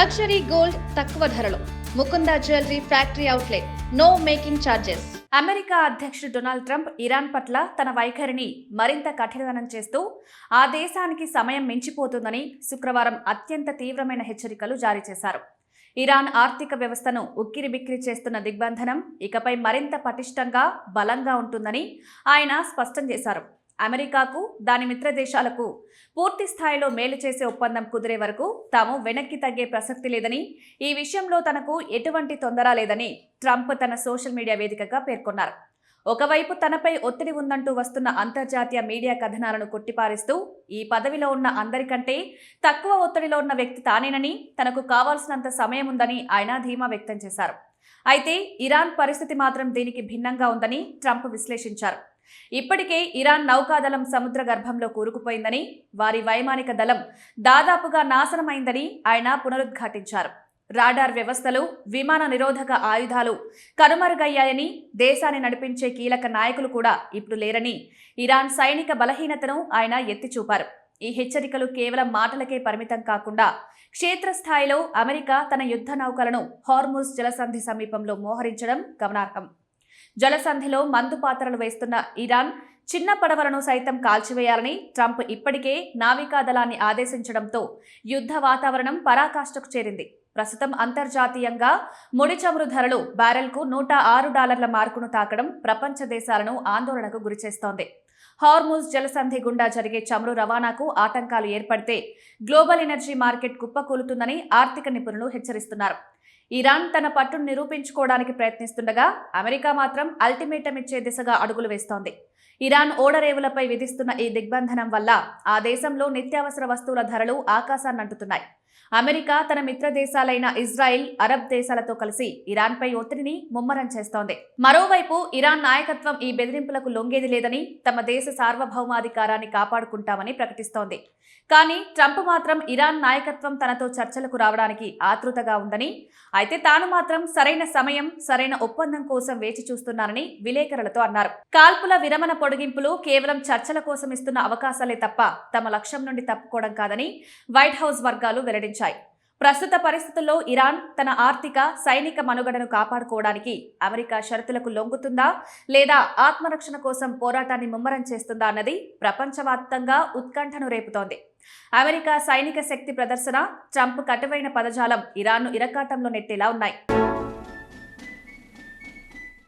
Luxury gold తక్కువ ధరలో Mukunda jewellery factory outlet. No making charges. America అధ్యక్షుడు డొనాల్డ్ ట్రంప్ ఇరాన్ పట్ల తన వైఖరిని మరింత కఠినతరం చేస్తూ ఆ దేశానికి సమయం మించిపోతుందని శుక్రవారం అత్యంత తీవ్రమైన హెచ్చరికలు జారీ చేశారు. ఇరాన్ ఆర్థిక వ్యవస్థను ఉక్కిరిబిక్కిరి చేస్తున్న దిగ్బంధనం ఇకపై మరింత పటిష్టంగా బలంగా ఉంటుందని ఆయన స్పష్టం చేశారు. అమెరికాకు దాని మిత్ర దేశాలకు పూర్తి స్థాయిలో మేలు చేసే ఒప్పందం కుదిరే వరకు తాము వెనక్కి తగ్గే ప్రసక్తి లేదని, ఈ విషయంలో తనకు ఎటువంటి తొందర లేదని ట్రంప్ తన సోషల్ మీడియా వేదికగా పేర్కొన్నారు. ఒకవైపు తనపై ఒత్తిడి ఉందంటూ వస్తున్న అంతర్జాతీయ మీడియా కథనాలను కొట్టిపారేస్తూ ఈ పదవిలో ఉన్న అందరికంటే తక్కువ ఒత్తిడిలో ఉన్న వ్యక్తి తానేనని, తనకు కావాల్సినంత సమయం ఉందని ఆయన ధీమా వ్యక్తం చేశారు. అయితే ఇరాన్ పరిస్థితి మాత్రం దీనికి భిన్నంగా ఉందని ట్రంప్ విశ్లేషించారు. ఇప్పటికే ఇరాన్ నౌకాదళం సముద్ర గర్భంలో కూరుకుపోయిందని, వారి వైమానిక దళం దాదాపుగా నాశనమైందని ఆయన పునరుద్ఘాటించారు. రాడార్ వ్యవస్థలు, విమాన నిరోధక ఆయుధాలు కనుమరుగయ్యాయని, దేశాన్ని నడిపించే కీలక నాయకులు కూడా ఇప్పుడు లేరని ఇరాన్ సైనిక బలహీనతను ఆయన ఎత్తిచూపారు. ఈ హెచ్చరికలు కేవలం మాటలకే పరిమితం కాకుండా క్షేత్రస్థాయిలో అమెరికా తన యుద్ధ నౌకలను హార్ముజ్ జలసంధి సమీపంలో మోహరించడం గమనార్హం. జలసంధిలో మందు పాత్రలు వేస్తున్న ఇరాన్ చిన్న పడవలను సైతం కాల్చివేయాలని ట్రంప్ ఇప్పటికే నావికాదళాన్ని ఆదేశించడంతో యుద్ధ వాతావరణం పరాకాష్ఠకు చేరింది. ప్రస్తుతం అంతర్జాతీయంగా ముడి చమురు ధరలు బ్యారెల్కు $106 మార్కును తాకడం ప్రపంచ దేశాలను ఆందోళనకు గురిచేస్తోంది. హార్ముజ్ జలసంధి గుండా జరిగే చమురు రవాణాకు ఆటంకాలు ఏర్పడితే గ్లోబల్ ఎనర్జీ మార్కెట్ కుప్పకూలుతుందని ఆర్థిక నిపుణులు హెచ్చరిస్తున్నారు. ఇరాన్ తన పట్టును నిరూపించుకోవడానికి ప్రయత్నిస్తుండగా అమెరికా మాత్రం అల్టిమేటం ఇచ్చే దిశగా అడుగులు వేస్తోంది. ఇరాన్ ఓడరేవులపై విధిస్తున్న ఈ దిగ్బంధనం వల్ల ఆ దేశంలో నిత్యావసర వస్తువుల ధరలు ఆకాశాన్నంటుతున్నాయి. అమెరికా తన మిత్ర దేశాలైన ఇజ్రాయిల్, అరబ్ దేశాలతో కలిసి ఇరాన్పై ఒత్తిడిని ముమ్మరం చేస్తోంది. మరోవైపు ఇరాన్ నాయకత్వం ఈ బెదిరింపులకు లొంగేది లేదని, తమ దేశ సార్వభౌమాధికారాన్ని కాపాడుకుంటామని ప్రకటిస్తోంది. కానీ ట్రంప్ మాత్రం ఇరాన్ నాయకత్వం తనతో చర్చలకు రావడానికి ఆతృతగా ఉందని, అయితే తాను మాత్రం సరైన సమయం, సరైన ఒప్పందం కోసం వేచి చూస్తున్నారని విలేకరులతో అన్నారు. కాల్పుల విరమణ పొడిగింపులు కేవలం చర్చల కోసం ఇస్తున్న అవకాశాలే తప్ప తమ లక్ష్యం నుండి తప్పుకోవడం కాదని వైట్ హౌస్ వర్గాలు వెల్లడించాయి. ప్రస్తుత పరిస్థితుల్లో ఇరాన్ తన ఆర్థిక, సైనిక మనుగడను కాపాడుకోవడానికి అమెరికా షరతులకు లొంగుతుందా లేదా ఆత్మరక్షణ కోసం పోరాటాన్ని ముమ్మరం చేస్తుందా అన్నది ప్రపంచవ్యాప్తంగా ఉత్కంఠను రేపుతోంది. అమెరికా సైనిక శక్తి ప్రదర్శన, ట్రంప్ కటువైన పదజాలం ఇరాన్ను ఇరకాటంలో నెట్టేలా ఉన్నాయి.